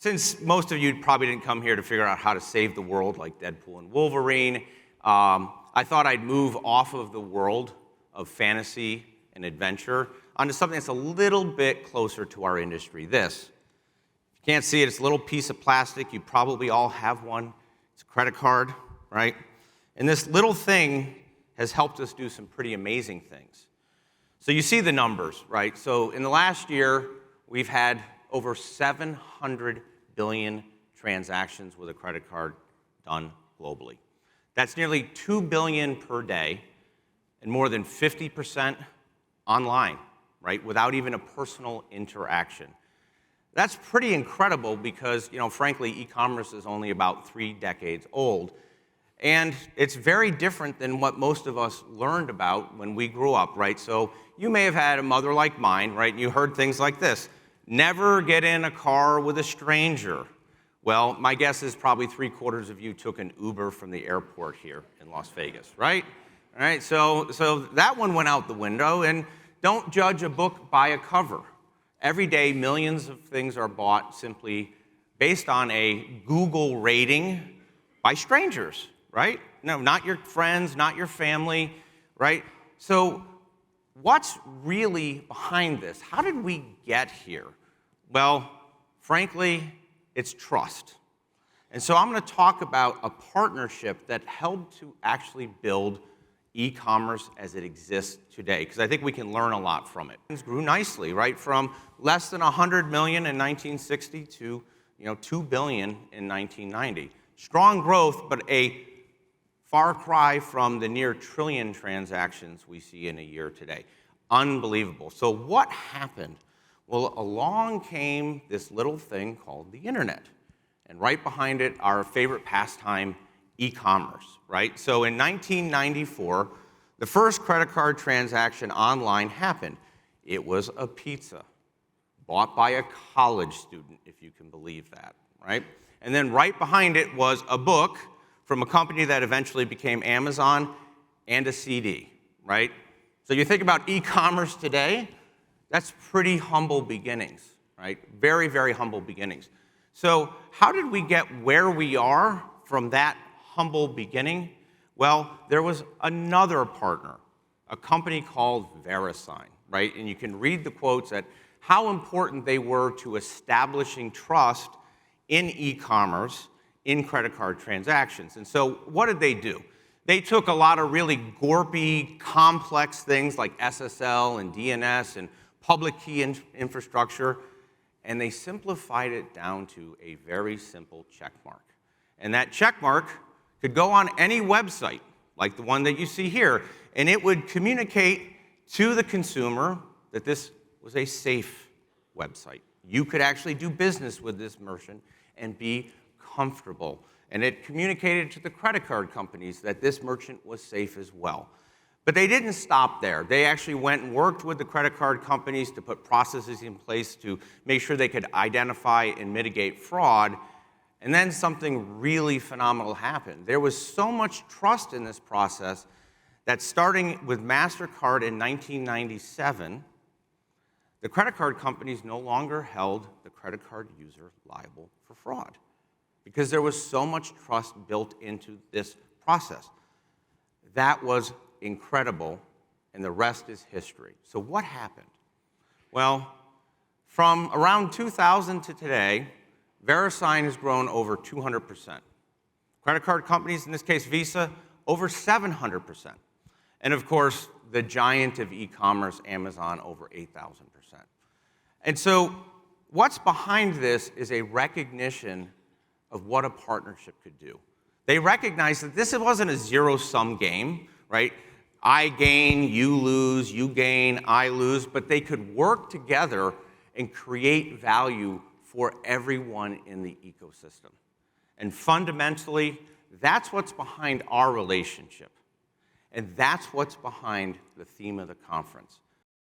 Since most of you probably didn't come here to figure out how to save the world like Deadpool and Wolverine, I thought I'd move off of the world of fantasy and adventure onto something that's a little bit closer to our industry. This. If you can't see it, it's a little piece of plastic. You probably all have one. It's a credit card, right? And this little thing has helped us do some pretty amazing things. So you see the numbers, right? So in the last year, we've had over 700 billion transactions with a credit card done globally. That's nearly 2 billion per day, and more than 50% online, right, without even a personal interaction. That's pretty incredible because, frankly, e-commerce is only about 3 decades old. And it's very different than what most of us learned about when we grew up, right? So you may have had a mother like mine, right? And you heard things like this: never get in a car with a stranger. Well, my guess is probably 3/4 of you took an Uber from the airport here in Las Vegas, right? All right, so that one went out the window. And don't judge a book by a cover. Every day, millions of things are bought simply based on a Google rating by strangers, right? No, not your friends, not your family, right? So what's really behind this? How did we get here? Well, frankly, it's trust. And so I'm going to talk about a partnership that helped to actually build e-commerce as it exists today, because I think we can learn a lot from it. Things grew nicely, right? From less than 100 million in 1960 to 2 billion in 1990. Strong growth, but a far cry from the near trillion transactions we see in a year today. Unbelievable. So what happened? Well, along came this little thing called the internet. And right behind it, our favorite pastime, e-commerce, right? So in 1994, the first credit card transaction online happened. It was a pizza bought by a college student, if you can believe that, right? And then right behind it was a book from a company that eventually became Amazon, and a CD, right? So you think about e-commerce today, that's pretty humble beginnings, right? Very, very humble beginnings. So how did we get where we are from that humble beginning? Well, there was another partner, a company called VeriSign, right? And you can read the quotes at how important they were to establishing trust in e-commerce in credit card transactions. And so what did they do? They took a lot of really gorpy, complex things like SSL and DNS and public key infrastructure, and they simplified it down to a very simple check mark. And that check mark could go on any website, like the one that you see here, and it would communicate to the consumer that this was a safe website. You could actually do business with this merchant and be comfortable. And it communicated to the credit card companies that this merchant was safe as well. But they didn't stop there. They actually went and worked with the credit card companies to put processes in place to make sure they could identify and mitigate fraud. And then something really phenomenal happened. There was so much trust in this process that starting with MasterCard in 1997, the credit card companies no longer held the credit card user liable for fraud, because there was so much trust built into this process. That was incredible, and the rest is history. So what happened? Well, from around 2000 to today, VeriSign has grown over 200%. Credit card companies, in this case Visa, over 700%. And of course, the giant of e-commerce, Amazon, over 8,000%. And so what's behind this is a recognition of what a partnership could do. They recognized that this wasn't a zero-sum game, right? I gain, you lose, you gain, I lose, but they could work together and create value for everyone in the ecosystem. And fundamentally, that's what's behind our relationship. And that's what's behind the theme of the conference.